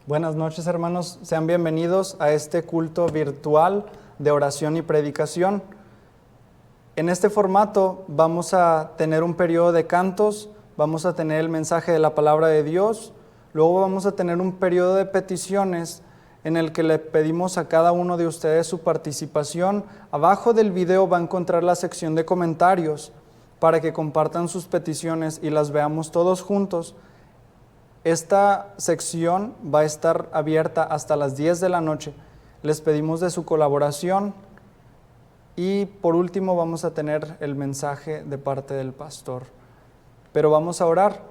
Buenas noches, hermanos. Sean bienvenidos a este culto virtual de oración y predicación. En este formato vamos a tener un periodo de cantos, vamos a tener el mensaje de la palabra de Dios, luego vamos a tener un periodo de peticiones en el que le pedimos a cada uno de ustedes su participación. Abajo del video va a encontrar la sección de comentarios para que compartan sus peticiones y las veamos todos juntos. Esta sección va a estar abierta hasta las 10 de la noche. Les pedimos de su colaboración y por último vamos a tener el mensaje de parte del pastor. Pero vamos a orar,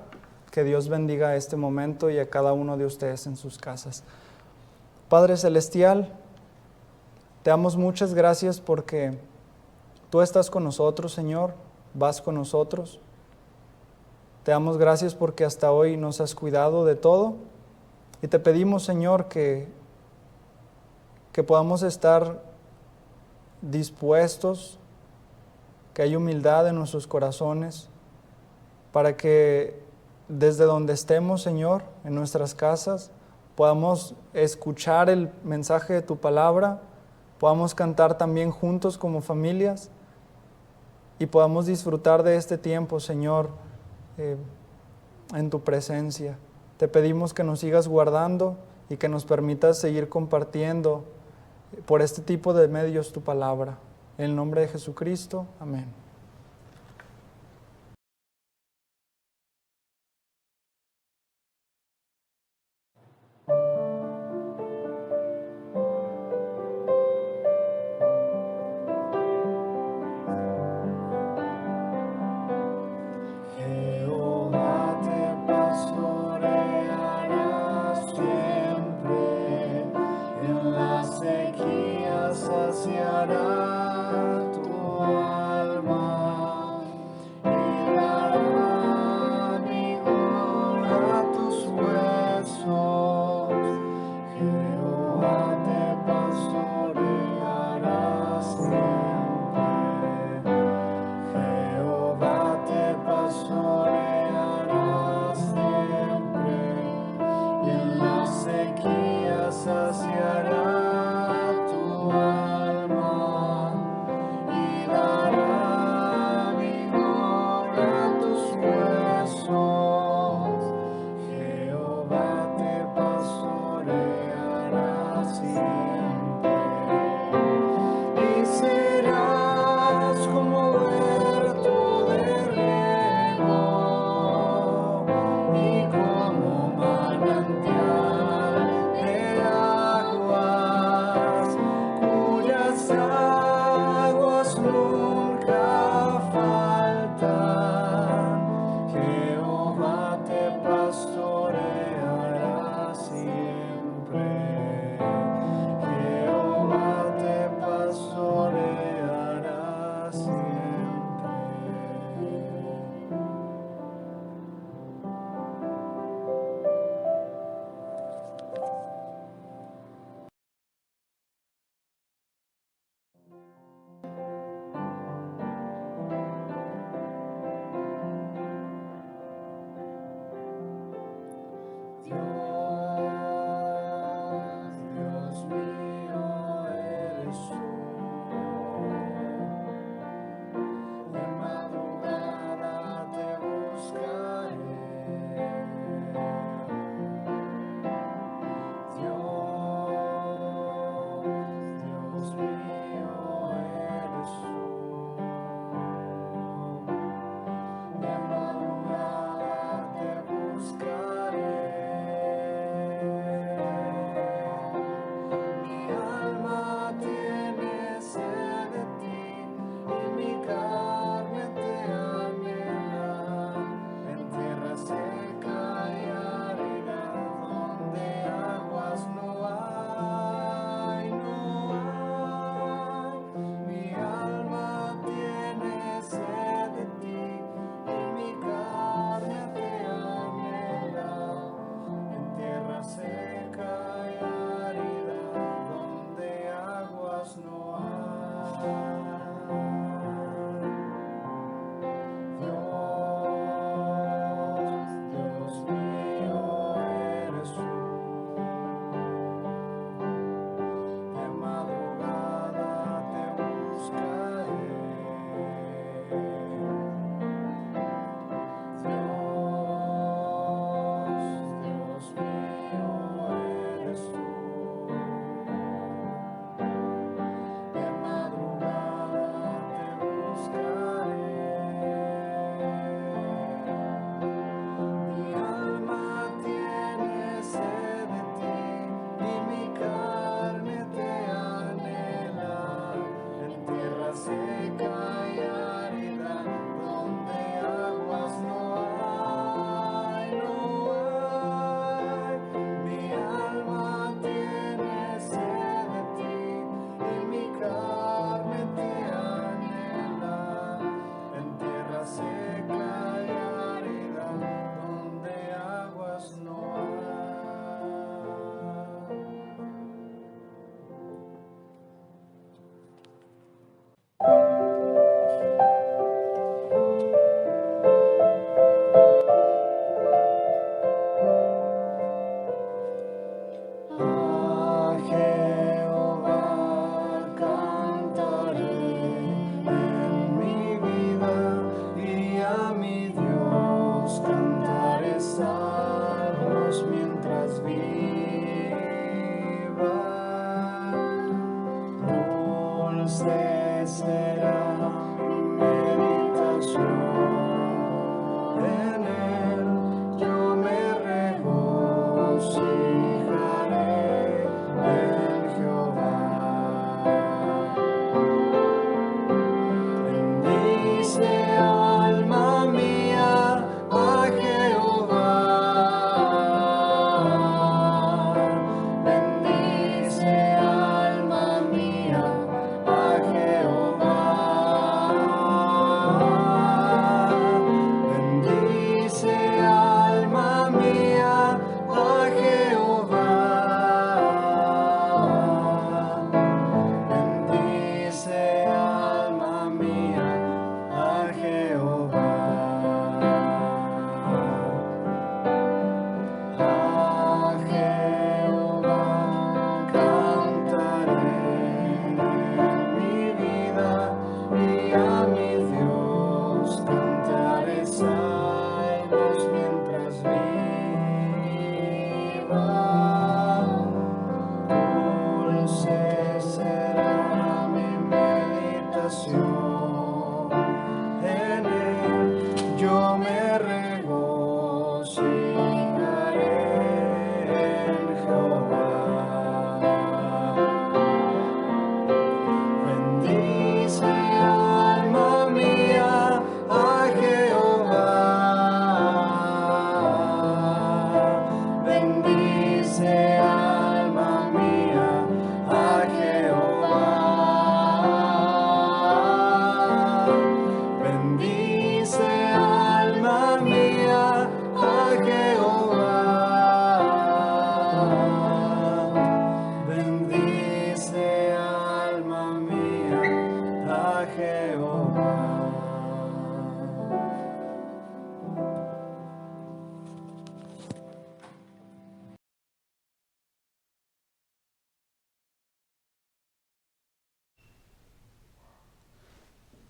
que Dios bendiga este momento y a cada uno de ustedes en sus casas. Padre Celestial, te damos muchas gracias porque tú estás con nosotros, Señor, vas con nosotros. Te damos gracias porque hasta hoy nos has cuidado de todo y te pedimos, Señor, que podamos estar dispuestos, que haya humildad en nuestros corazones, para que desde donde estemos, Señor, en nuestras casas, podamos escuchar el mensaje de tu palabra, podamos cantar también juntos como familias y podamos disfrutar de este tiempo, Señor, en tu presencia. Te pedimos que nos sigas guardando y que nos permitas seguir compartiendo por este tipo de medios tu palabra. En el nombre de Jesucristo, amén. Jehová te pastoreará siempre, en las sequías saciará tu alma.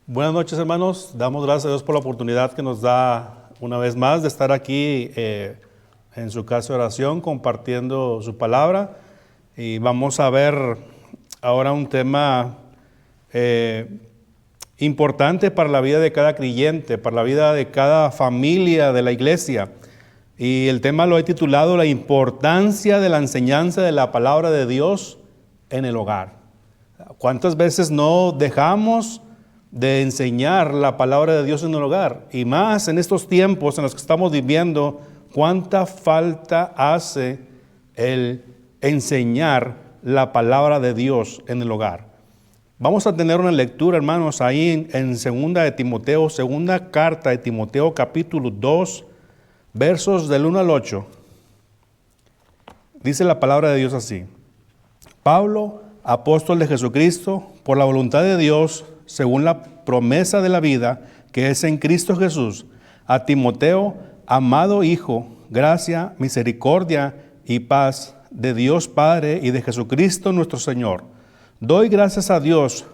Buenas noches, hermanos. Damos gracias a Dios por la oportunidad que nos da una vez más de estar aquí en su casa de oración compartiendo su palabra. Y vamos a ver ahora un tema importante para la vida de cada creyente, para la vida de cada familia de la iglesia. Y el tema lo he titulado La importancia de la enseñanza de la palabra de Dios en el hogar. ¿Cuántas veces no dejamos de enseñar la palabra de Dios en el hogar? Y más en estos tiempos en los que estamos viviendo, cuánta falta hace el enseñar la palabra de Dios en el hogar. Vamos a tener una lectura, hermanos, ahí en segunda de Timoteo, segunda carta de Timoteo, capítulo 2, versos del 1 al 8. Dice la palabra de Dios así: Pablo, apóstol de Jesucristo, por la voluntad de Dios, según la promesa de la vida que es en Cristo Jesús, a Timoteo, amado hijo, gracia, misericordia y paz de Dios Padre y de Jesucristo nuestro Señor. Doy gracias a Dios,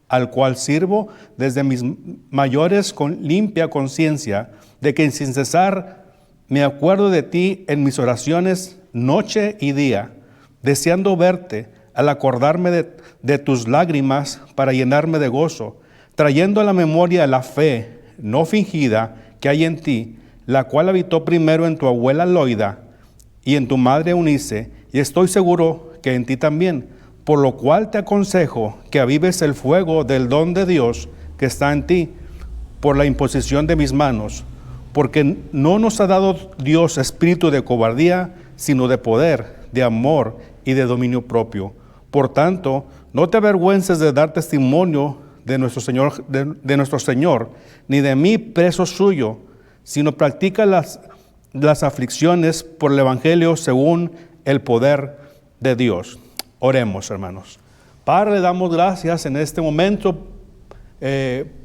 al cual sirvo desde mis mayores con limpia conciencia, de que sin cesar me acuerdo de ti en mis oraciones noche y día, deseando verte al acordarme de tus lágrimas para llenarme de gozo, trayendo a la memoria la fe no fingida que hay en ti, la cual habitó primero en tu abuela Loida y en tu madre Eunice, y estoy seguro que en ti también, por lo cual te aconsejo que avives el fuego del don de Dios que está en ti, por la imposición de mis manos, porque no nos ha dado Dios espíritu de cobardía, sino de poder, de amor y de dominio propio. Por tanto, no te avergüences de dar testimonio de nuestro Señor, ni de mí preso suyo, sino practica las aflicciones por el Evangelio según el poder de Dios. Oremos, hermanos. Padre, le damos gracias en este momento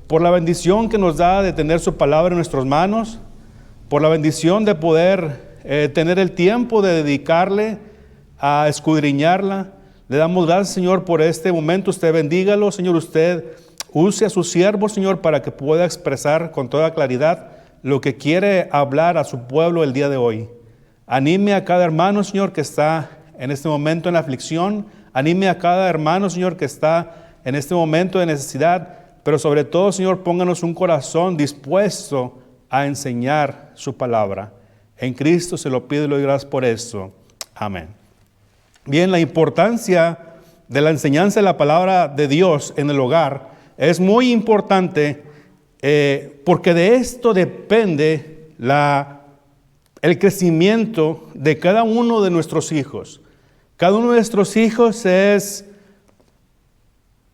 por la bendición que nos da de tener su palabra en nuestras manos, por la bendición de poder tener el tiempo de dedicarle a escudriñarla. Le damos gracias, Señor, por este momento. Usted bendígalo, Señor. Usted use a su siervo, Señor, para que pueda expresar con toda claridad lo que quiere hablar a su pueblo el día de hoy. Anime a cada hermano, Señor, que está en este momento en la aflicción. Anime a cada hermano, Señor, que está en este momento de necesidad. Pero sobre todo, Señor, pónganos un corazón dispuesto a enseñar su palabra. En Cristo se lo pido y le doy gracias por eso. Amén. Bien, la importancia de la enseñanza de la palabra de Dios en el hogar es muy importante porque de esto depende el crecimiento de cada uno de nuestros hijos. Cada uno de nuestros hijos es,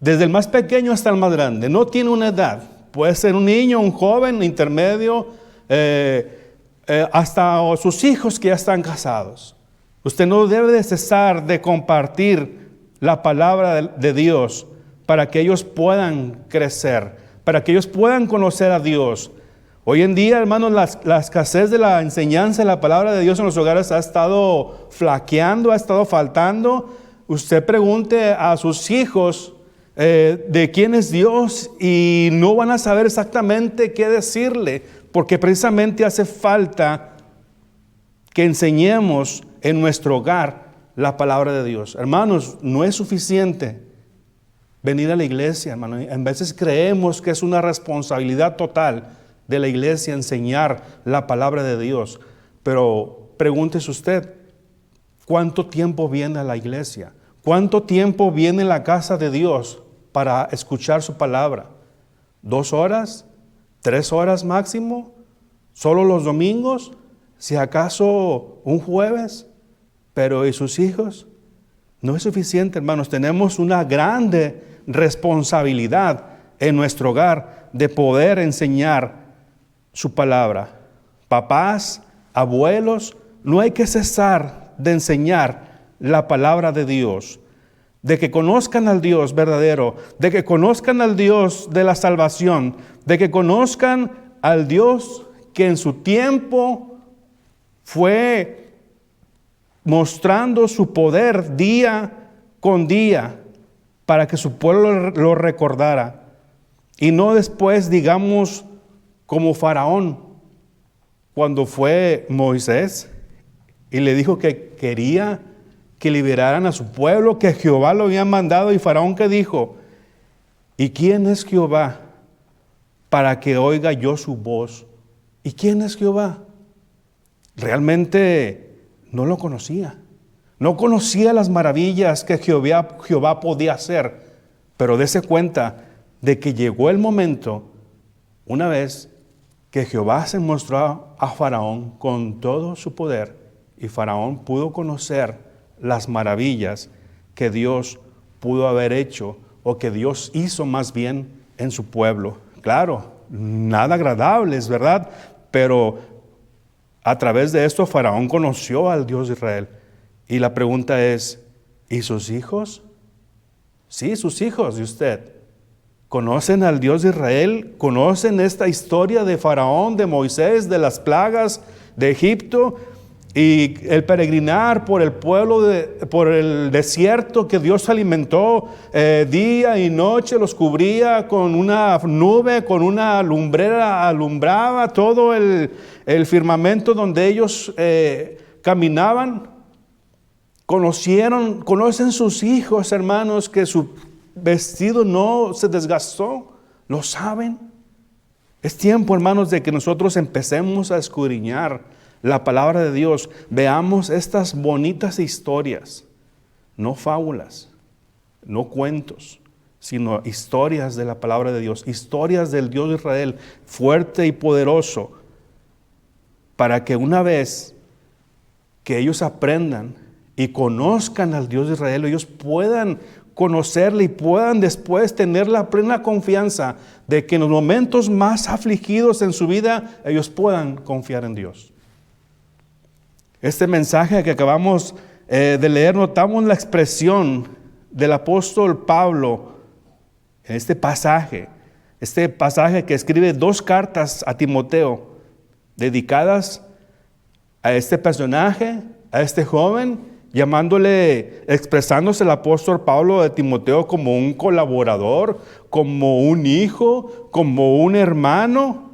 desde el más pequeño hasta el más grande, no tiene una edad. Puede ser un niño, un joven, intermedio, hasta sus hijos que ya están casados. Usted no debe de cesar de compartir la palabra de Dios para que ellos puedan crecer, para que ellos puedan conocer a Dios. Hoy en día, hermanos, la escasez de la enseñanza de la palabra de Dios en los hogares ha estado flaqueando, ha estado faltando. Usted pregunte a sus hijos de quién es Dios y no van a saber exactamente qué decirle, porque precisamente hace falta que enseñemos en nuestro hogar la palabra de Dios. Hermanos, no es suficiente venir a la iglesia, hermano. En veces creemos que es una responsabilidad total de la iglesia enseñar la palabra de Dios. Pero pregúntese usted, ¿cuánto tiempo viene a la iglesia? ¿Cuánto tiempo viene a la casa de Dios para escuchar su palabra? ¿2 horas? ¿3 horas máximo? ¿Solo los domingos? ¿Si acaso un jueves? Pero ¿y sus hijos? No es suficiente, hermanos. Tenemos una grande responsabilidad en nuestro hogar de poder enseñar su palabra. Papás, abuelos, no hay que cesar de enseñar la palabra de Dios, de que conozcan al Dios verdadero, de que conozcan al Dios de la salvación, de que conozcan al Dios que en su tiempo fue mostrando su poder día con día para que su pueblo lo recordara. Y no después, digamos, como Faraón, cuando fue Moisés y le dijo que quería que liberaran a su pueblo, que Jehová lo había mandado, y Faraón que dijo: ¿y quién es Jehová para que oiga yo su voz? ¿Y quién es Jehová? Realmente no lo conocía. No conocía las maravillas que Jehová podía hacer, pero dése cuenta de que llegó el momento, una vez que Jehová se mostró a Faraón con todo su poder, y Faraón pudo conocer las maravillas que Dios pudo haber hecho, o que Dios hizo más bien en su pueblo. Claro, nada agradables, ¿verdad? Pero a través de esto Faraón conoció al Dios de Israel. Y la pregunta es, ¿y sus hijos? Sí, sus hijos de usted. ¿Conocen al Dios de Israel? ¿Conocen esta historia de Faraón, de Moisés, de las plagas de Egipto? Y el peregrinar por el pueblo, por el desierto que Dios alimentó día y noche, los cubría con una nube, con una lumbrera, alumbraba todo el firmamento donde ellos caminaban. Conocen sus hijos, hermanos, que su vestido no se desgastó. ¿Lo saben? Es tiempo, hermanos, de que nosotros empecemos a escudriñar la palabra de Dios. Veamos estas bonitas historias, no fábulas, no cuentos, sino historias de la palabra de Dios, historias del Dios de Israel, fuerte y poderoso, para que una vez que ellos aprendan y conozcan al Dios de Israel, ellos puedan conocerle y puedan después tener la plena confianza de que en los momentos más afligidos en su vida, ellos puedan confiar en Dios. Este mensaje que acabamos de leer, notamos la expresión del apóstol Pablo en este pasaje que escribe 2 cartas a Timoteo, dedicadas a este personaje, a este joven, expresándose el apóstol Pablo de Timoteo como un colaborador, como un hijo, como un hermano.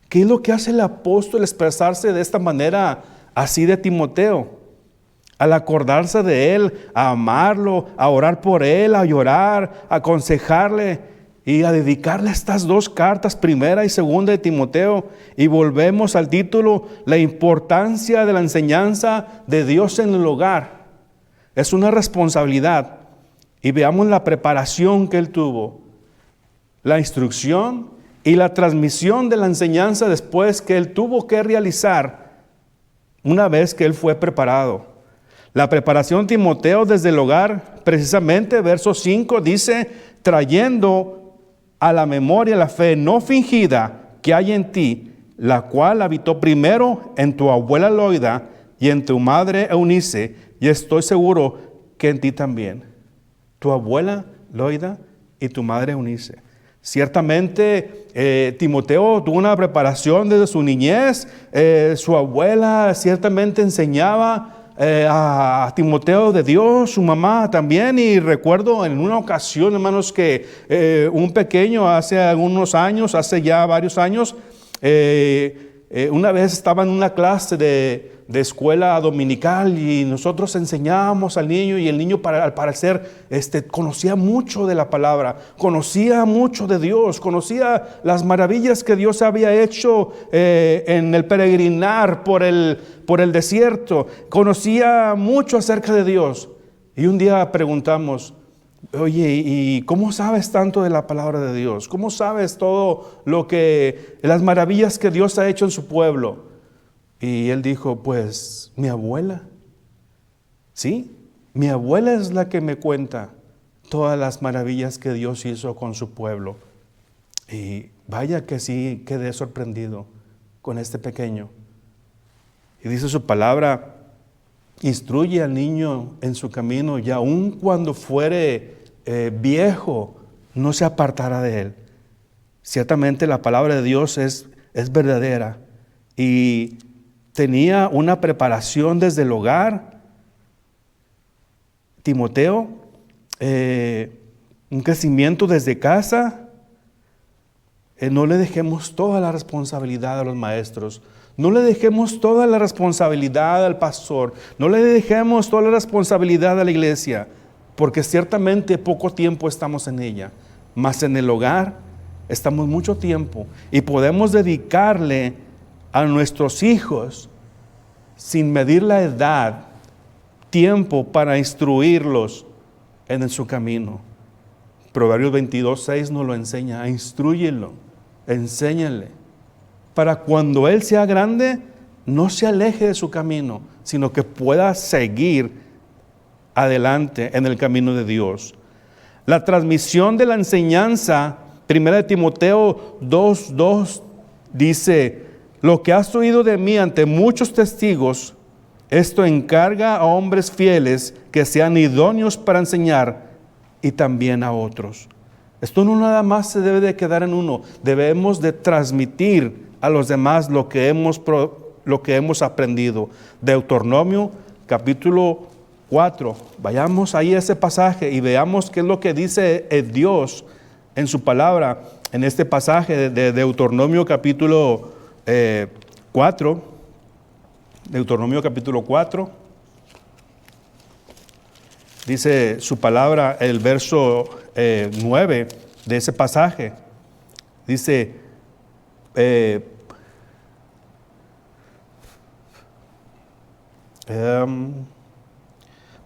¿Qué es lo que hace el apóstol expresarse de esta manera así de Timoteo? Al acordarse de él, a amarlo, a orar por él, a llorar, a aconsejarle y a dedicarle estas 2 cartas, primera y segunda de Timoteo. Y volvemos al título: la importancia de la enseñanza de Dios en el hogar. Es una responsabilidad. Y veamos la preparación que él tuvo, la instrucción y la transmisión de la enseñanza después que él tuvo que realizar una vez que él fue preparado. La preparación de Timoteo desde el hogar, precisamente verso 5 dice: trayendo a la memoria la fe no fingida que hay en ti, la cual habitó primero en tu abuela Loida y en tu madre Eunice, y estoy seguro que en ti también. Tu abuela Loida y tu madre Eunice. Ciertamente Timoteo tuvo una preparación desde su niñez. Su abuela ciertamente enseñaba a Timoteo de Dios, su mamá también. Y recuerdo en una ocasión, hermanos, que un pequeño hace ya varios años, una vez estaba en una clase de escuela dominical y nosotros enseñábamos al niño, y el niño al parecer conocía mucho de la palabra, conocía mucho de Dios, conocía las maravillas que Dios había hecho en el peregrinar por el desierto, conocía mucho acerca de Dios. Y un día preguntamos: oye, ¿y cómo sabes tanto de la palabra de Dios? ¿Cómo sabes todo las maravillas que Dios ha hecho en su pueblo? Y él dijo: pues mi abuela. Sí, mi abuela es la que me cuenta todas las maravillas que Dios hizo con su pueblo. Y vaya que sí quedé sorprendido con este pequeño. Y dice su palabra: instruye al niño en su camino, y aun cuando fuere viejo, no se apartará de él. Ciertamente la palabra de Dios es verdadera, y tenía una preparación desde el hogar. Timoteo, un crecimiento desde casa, no le dejemos toda la responsabilidad a los maestros. No le dejemos toda la responsabilidad al pastor. No le dejemos toda la responsabilidad a la iglesia. Porque ciertamente poco tiempo estamos en ella. Mas en el hogar estamos mucho tiempo. Y podemos dedicarle a nuestros hijos, sin medir la edad, tiempo para instruirlos en su camino. Proverbios 22:6 nos lo enseña. Instrúyelo, enséñale, para cuando él sea grande, no se aleje de su camino, sino que pueda seguir adelante en el camino de Dios. La transmisión de la enseñanza, 1 Timoteo 2:2 dice: lo que has oído de mí ante muchos testigos, esto encarga a hombres fieles que sean idóneos para enseñar y también a otros. Esto no nada más se debe de quedar en uno, debemos de transmitir a los demás lo que hemos aprendido. Deuteronomio capítulo 4, vayamos ahí a ese pasaje y veamos qué es lo que dice Dios en su palabra, en este pasaje de Deuteronomio capítulo 4, Deuteronomio capítulo 4, dice su palabra, el verso 9 de ese pasaje, dice,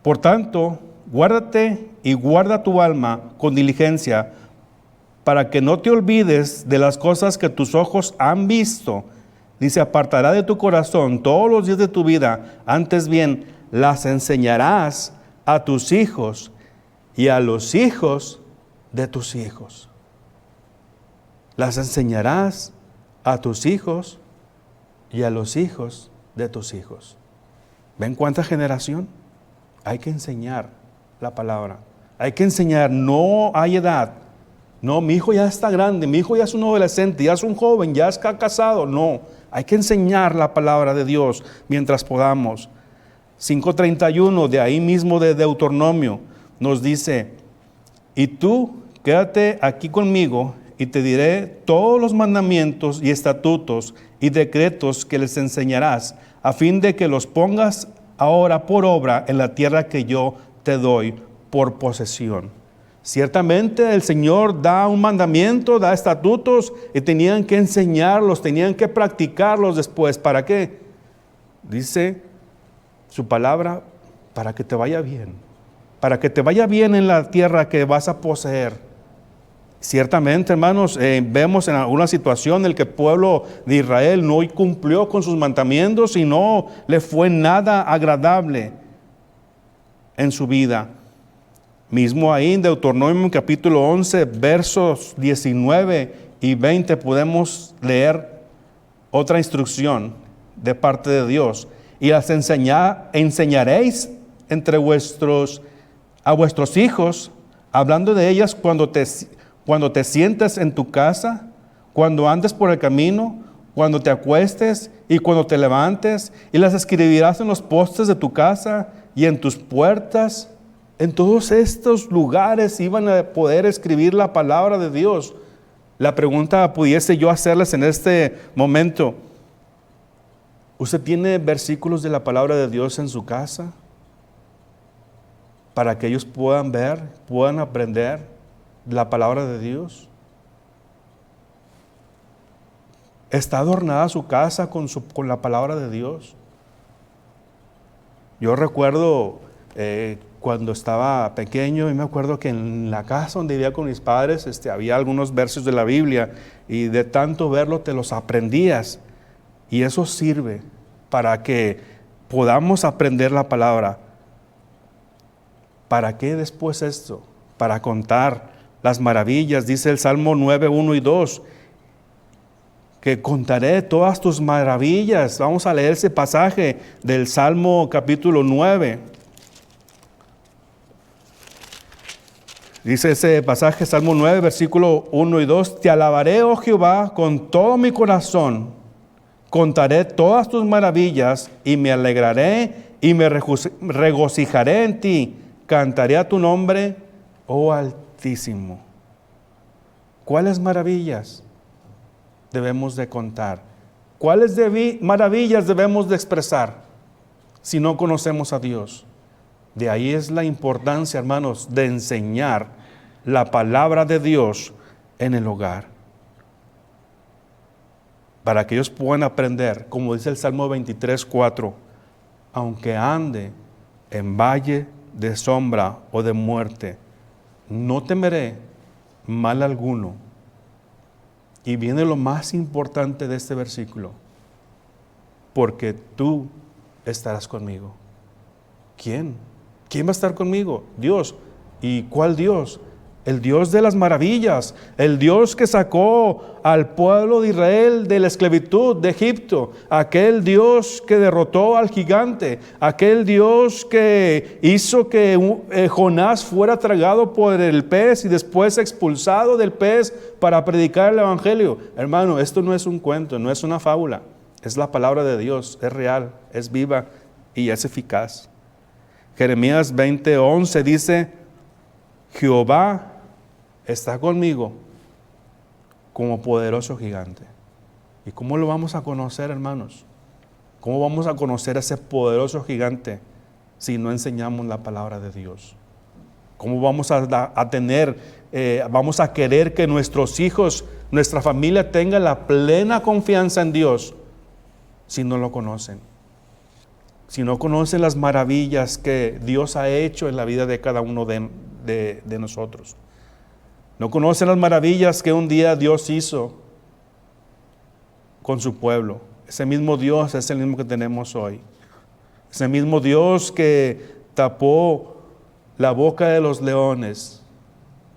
por tanto, guárdate y guarda tu alma con diligencia, para que no te olvides de las cosas que tus ojos han visto. Dice, apartará de tu corazón todos los días de tu vida, antes bien las enseñarás a tus hijos y a los hijos de tus hijos. Las enseñarás a tus hijos y a los hijos de tus hijos. ¿Ven cuánta generación? Hay que enseñar la palabra. Hay que enseñar, no hay edad. No, mi hijo ya está grande, mi hijo ya es un adolescente, ya es un joven, ya está casado. No, hay que enseñar la palabra de Dios mientras podamos. 5:31 de ahí mismo de Deuteronomio nos dice: y tú quédate aquí conmigo y te diré todos los mandamientos y estatutos y decretos que les enseñarás, a fin de que los pongas ahora por obra en la tierra que yo te doy por posesión. Ciertamente el Señor da un mandamiento, da estatutos, y tenían que enseñarlos, tenían que practicarlos después. ¿Para qué? Dice su palabra, para que te vaya bien. Para que te vaya bien en la tierra que vas a poseer. Ciertamente, hermanos, vemos en alguna situación en que el pueblo de Israel no cumplió con sus mandamientos y no le fue nada agradable en su vida. Mismo ahí en Deuteronomio capítulo 11, versos 19 y 20 podemos leer otra instrucción de parte de Dios. Y las enseñaréis a vuestros hijos, hablando de ellas cuando te sientes en tu casa, cuando andes por el camino, cuando te acuestes y cuando te levantes, y las escribirás en los postes de tu casa y en tus puertas. En todos estos lugares iban a poder escribir la palabra de Dios. La pregunta pudiese yo hacerles en este momento: ¿usted tiene versículos de la palabra de Dios en su casa? Para que ellos puedan ver, puedan aprender la palabra de Dios. ¿Está adornada su casa con la palabra de Dios? Yo recuerdo cuando estaba pequeño, y me acuerdo que en la casa donde vivía con mis padres había algunos versos de la Biblia, y de tanto verlo te los aprendías, y eso sirve para que podamos aprender la palabra. ¿Para qué después esto? Para contar las maravillas. Dice el Salmo 9, 1 y 2, que contaré todas tus maravillas. Vamos a leer ese pasaje del Salmo capítulo 9. Dice ese pasaje, Salmo 9, versículo 1 y 2, te alabaré, oh Jehová, con todo mi corazón, contaré todas tus maravillas, y me alegraré y me regocijaré en ti, cantaré a tu nombre, oh Altísimo. ¿Cuáles maravillas? debemos de contar? ¿Cuáles maravillas debemos de expresar si no conocemos a Dios? De ahí es la importancia, hermanos, de enseñar la palabra de Dios en el hogar, para que ellos puedan aprender, como dice el Salmo 23:4, aunque ande en valle de sombra o de muerte, no temeré mal alguno. Y viene lo más importante de este versículo, porque tú estarás conmigo. ¿Quién? ¿Quién va a estar conmigo? Dios. ¿Y cuál Dios? El Dios de las maravillas, el Dios que sacó al pueblo de Israel de la esclavitud de Egipto, aquel Dios que derrotó al gigante, aquel Dios que hizo que Jonás fuera tragado por el pez y después expulsado del pez para predicar el evangelio. Hermano, esto no es un cuento, no es una fábula, es la palabra de Dios, es real, es viva y es eficaz. Jeremías 20:11 dice: Jehová está conmigo como poderoso gigante. ¿Y cómo lo vamos a conocer, hermanos? ¿Cómo vamos a conocer a ese poderoso gigante si no enseñamos la palabra de Dios? ¿Cómo vamos vamos a querer que nuestros hijos, nuestra familia tenga la plena confianza en Dios si no lo conocen? Si no conocen las maravillas que Dios ha hecho en la vida de cada uno de nosotros. No conocen las maravillas que un día Dios hizo con su pueblo. Ese mismo Dios es el mismo que tenemos hoy. Ese mismo Dios que tapó la boca de los leones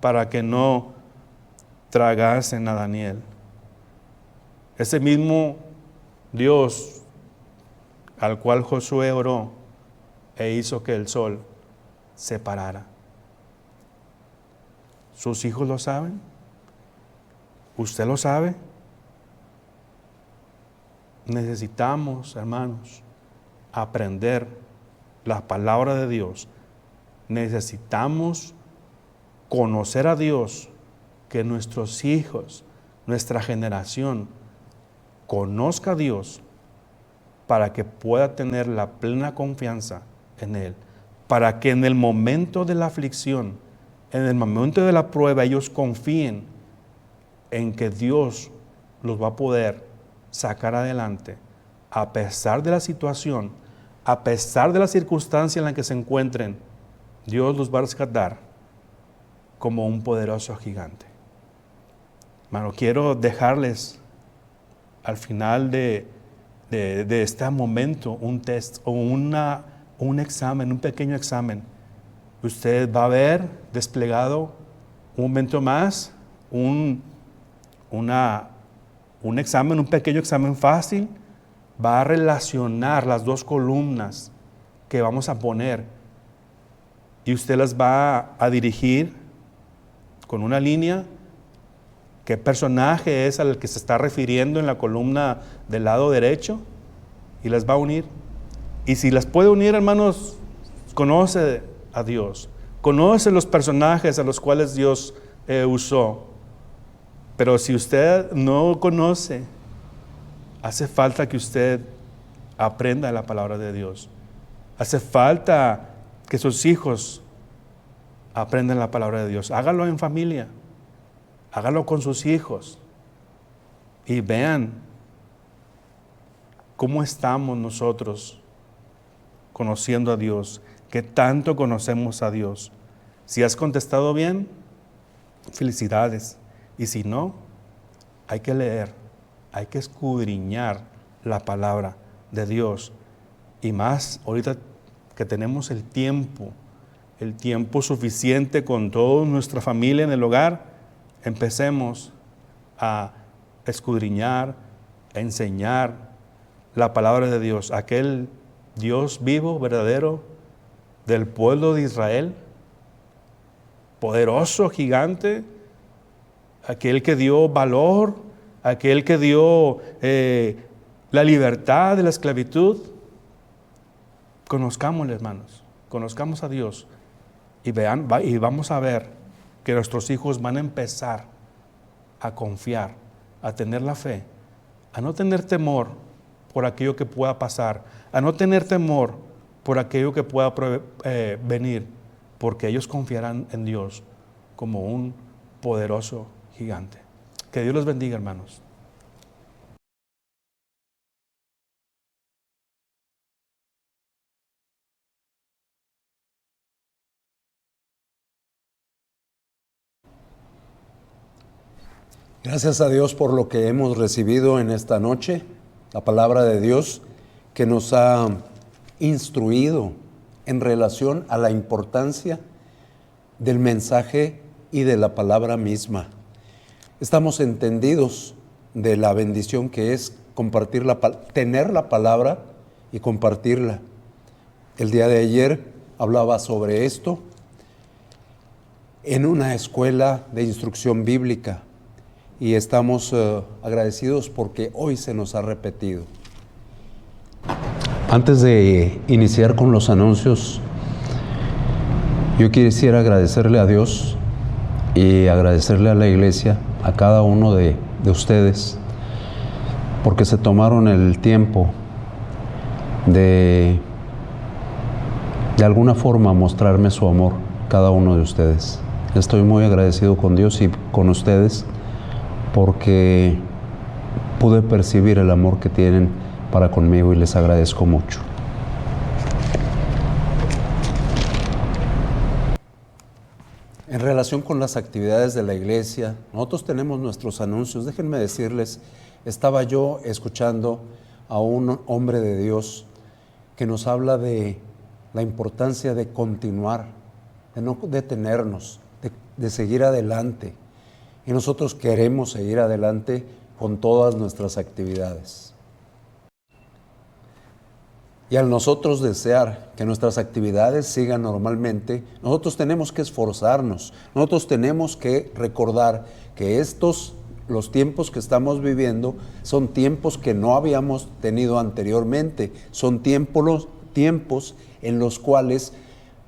para que no tragasen a Daniel. Ese mismo Dios al cual Josué oró e hizo que el sol se parara. ¿Sus hijos lo saben? ¿Usted lo sabe? Necesitamos, hermanos, aprender la palabra de Dios. Necesitamos conocer a Dios, que nuestros hijos, nuestra generación, conozca a Dios para que pueda tener la plena confianza en Él, para que en el momento de la aflicción, en el momento de la prueba, ellos confíen en que Dios los va a poder sacar adelante, a pesar de la situación, a pesar de la circunstancia en la que se encuentren. Dios los va a rescatar como un poderoso gigante. Hermano, quiero dejarles al final de este momento un test o un examen, un pequeño examen. Usted va a ver desplegado un momento más un examen, un pequeño examen fácil. Va a relacionar las dos columnas que vamos a poner y usted las va a dirigir con una línea. ¿Qué personaje es al que se está refiriendo en la columna del lado derecho? Y las va a unir. Y si las puede unir, hermanos, conoce a Dios, conoce los personajes a los cuales Dios usó. Pero si usted no conoce, hace falta que usted aprenda la palabra de Dios. Hace falta que sus hijos aprendan la palabra de Dios. Hágalo en familia, hágalo con sus hijos y vean cómo estamos nosotros conociendo a Dios. ¿Qué tanto conocemos a Dios? Si has contestado bien, felicidades. Y si no, hay que leer, hay que escudriñar la palabra de Dios. Y más, ahorita que tenemos el tiempo suficiente con toda nuestra familia en el hogar, empecemos a escudriñar, a enseñar la palabra de Dios. Aquel Dios vivo, verdadero, del pueblo de Israel, poderoso, gigante, aquel que dio valor, aquel que dio la libertad de la esclavitud. Conozcámosle, hermanos, conozcamos a Dios y vamos a ver que nuestros hijos van a empezar a confiar a tener la fe, a no tener temor por aquello que pueda pasar, a no tener temor por aquello que pueda venir, porque ellos confiarán en Dios como un poderoso gigante. Que Dios los bendiga, hermanos. Gracias a Dios por lo que hemos recibido en esta noche, la palabra de Dios que nos ha instruido en relación a la importancia del mensaje y de la palabra misma. Estamos entendidos de la bendición que es compartir tener la palabra y compartirla. El día de ayer hablaba sobre esto en una escuela de instrucción bíblica. Y estamos agradecidos porque hoy se nos ha repetido. Antes de iniciar con los anuncios, yo quisiera agradecerle a Dios y agradecerle a la iglesia, a cada uno de ustedes, porque se tomaron el tiempo de alguna forma mostrarme su amor, cada uno de ustedes. Estoy muy agradecido con Dios y con ustedes, porque pude percibir el amor que tienen para conmigo y les agradezco mucho. En relación con las actividades de la iglesia, nosotros tenemos nuestros anuncios. Déjenme decirles, estaba yo escuchando a un hombre de Dios que nos habla de la importancia de continuar, de no detenernos, de seguir adelante. Y nosotros queremos seguir adelante con todas nuestras actividades. Y al nosotros desear que nuestras actividades sigan normalmente, nosotros tenemos que esforzarnos, nosotros tenemos que recordar que los tiempos que estamos viviendo, son tiempos que no habíamos tenido anteriormente, son tiempos en los cuales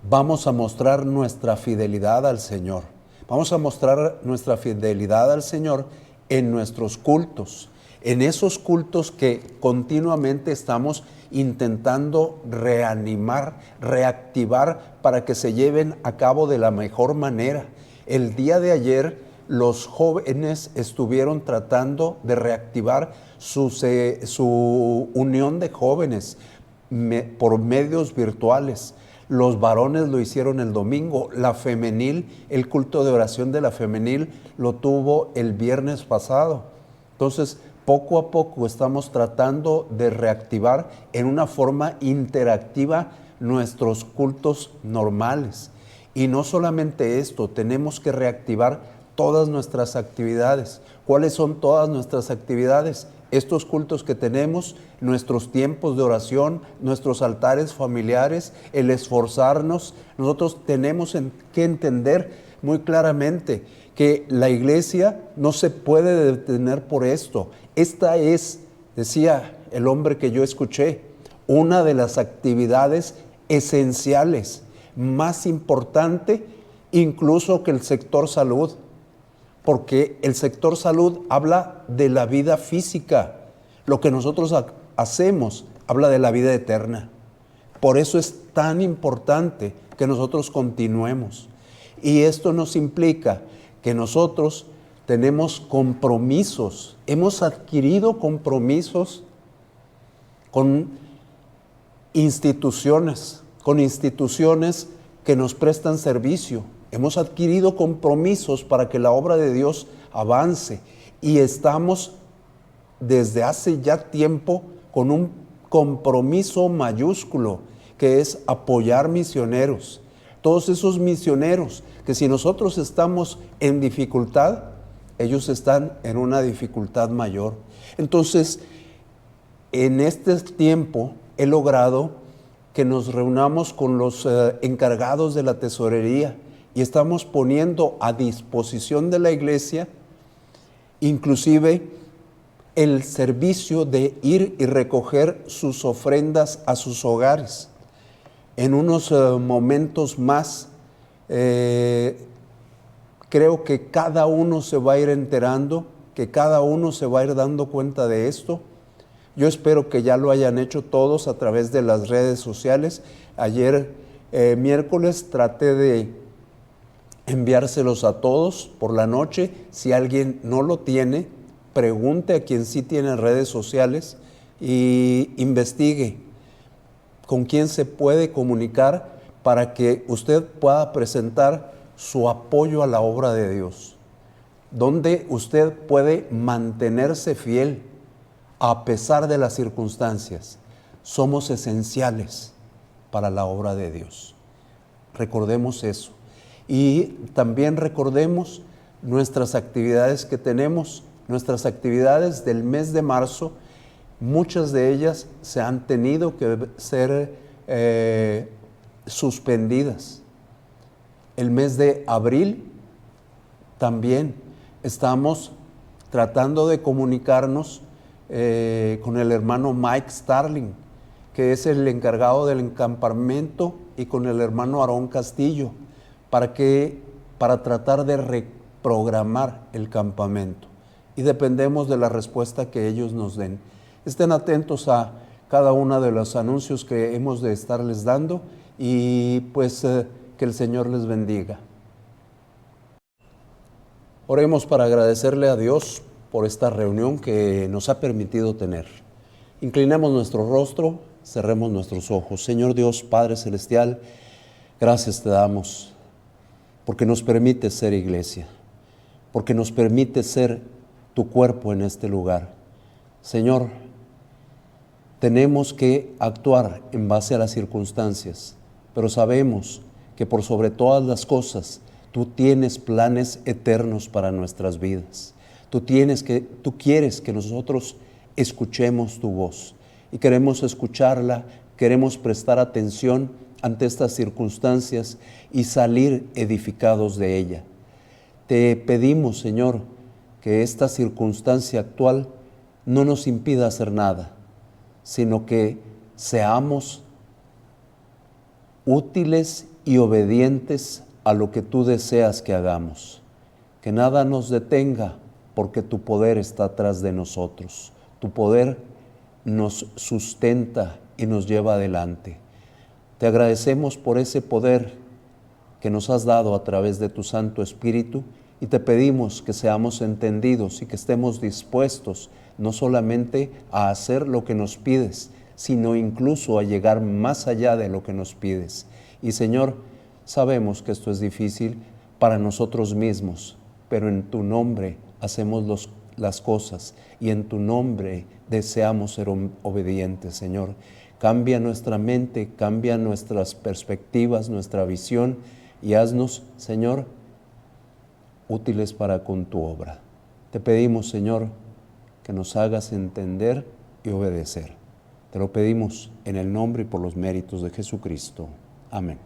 vamos a mostrar nuestra fidelidad al Señor. Vamos a mostrar nuestra fidelidad al Señor en nuestros cultos, en esos cultos que continuamente estamos intentando reanimar, reactivar para que se lleven a cabo de la mejor manera. El día de ayer los jóvenes estuvieron tratando de reactivar su unión de jóvenes por medios virtuales. Los varones lo hicieron el domingo, la femenil, el culto de oración de la femenil lo tuvo el viernes pasado. Entonces, poco a poco estamos tratando de reactivar en una forma interactiva nuestros cultos normales. Y no solamente esto, tenemos que reactivar todas nuestras actividades. ¿Cuáles son todas nuestras actividades? Estos cultos que tenemos, nuestros tiempos de oración, nuestros altares familiares, el esforzarnos. Nosotros tenemos que entender muy claramente que la iglesia no se puede detener por esto. Esta es, decía el hombre que yo escuché, una de las actividades esenciales, más importante incluso que el sector salud. Porque el sector salud habla de la vida física. Lo que nosotros hacemos habla de la vida eterna. Por eso es tan importante que nosotros continuemos. Y esto nos implica que nosotros tenemos compromisos. Hemos adquirido compromisos con instituciones que nos prestan servicio. Hemos adquirido compromisos para que la obra de Dios avance y estamos desde hace ya tiempo con un compromiso mayúsculo que es apoyar misioneros. Todos esos misioneros que si nosotros estamos en dificultad, ellos están en una dificultad mayor. Entonces, en este tiempo he logrado que nos reunamos con los encargados de la tesorería y estamos poniendo a disposición de la iglesia inclusive el servicio de ir y recoger sus ofrendas a sus hogares. En unos momentos más, creo que cada uno se va a ir enterando que cada uno se va a ir dando cuenta de esto. Yo espero que ya lo hayan hecho todos a través de las redes sociales. Ayer, miércoles, traté de enviárselos a todos por la noche. Si alguien no lo tiene, pregunte a quien sí tiene redes sociales y investigue con quién se puede comunicar para que usted pueda presentar su apoyo a la obra de Dios, donde usted puede mantenerse fiel a pesar de las circunstancias. Somos esenciales para la obra de Dios. Recordemos eso. Y también recordemos nuestras actividades que tenemos, nuestras actividades del mes de marzo. Muchas de ellas se han tenido que ser suspendidas. El mes de abril también estamos tratando de comunicarnos con el hermano Mike Starling, que es el encargado del campamento, y con el hermano Aarón Castillo, para tratar de reprogramar el campamento. Y dependemos de la respuesta que ellos nos den. Estén atentos a cada uno de los anuncios que hemos de estarles dando, y pues que el Señor les bendiga. Oremos para agradecerle a Dios por esta reunión que nos ha permitido tener. Inclinemos nuestro rostro, cerremos nuestros ojos. Señor Dios, Padre Celestial, gracias te damos porque nos permite ser iglesia, porque nos permite ser tu cuerpo en este lugar. Señor, tenemos que actuar en base a las circunstancias, pero sabemos que por sobre todas las cosas tú tienes planes eternos para nuestras vidas. Tú quieres que nosotros escuchemos tu voz, y queremos escucharla, queremos prestar atención ante estas circunstancias y salir edificados de ella. Te pedimos, Señor, que esta circunstancia actual no nos impida hacer nada, sino que seamos útiles y obedientes a lo que tú deseas que hagamos. Que nada nos detenga, porque tu poder está atrás de nosotros. Tu poder nos sustenta y nos lleva adelante. Te agradecemos por ese poder que nos has dado a través de tu Santo Espíritu, y te pedimos que seamos entendidos y que estemos dispuestos no solamente a hacer lo que nos pides, sino incluso a llegar más allá de lo que nos pides. Y Señor, sabemos que esto es difícil para nosotros mismos, pero en tu nombre hacemos las cosas, y en tu nombre deseamos ser obedientes, Señor. Cambia nuestra mente, cambia nuestras perspectivas, nuestra visión, y haznos, Señor, útiles para con tu obra. Te pedimos, Señor, que nos hagas entender y obedecer. Te lo pedimos en el nombre y por los méritos de Jesucristo. Amén.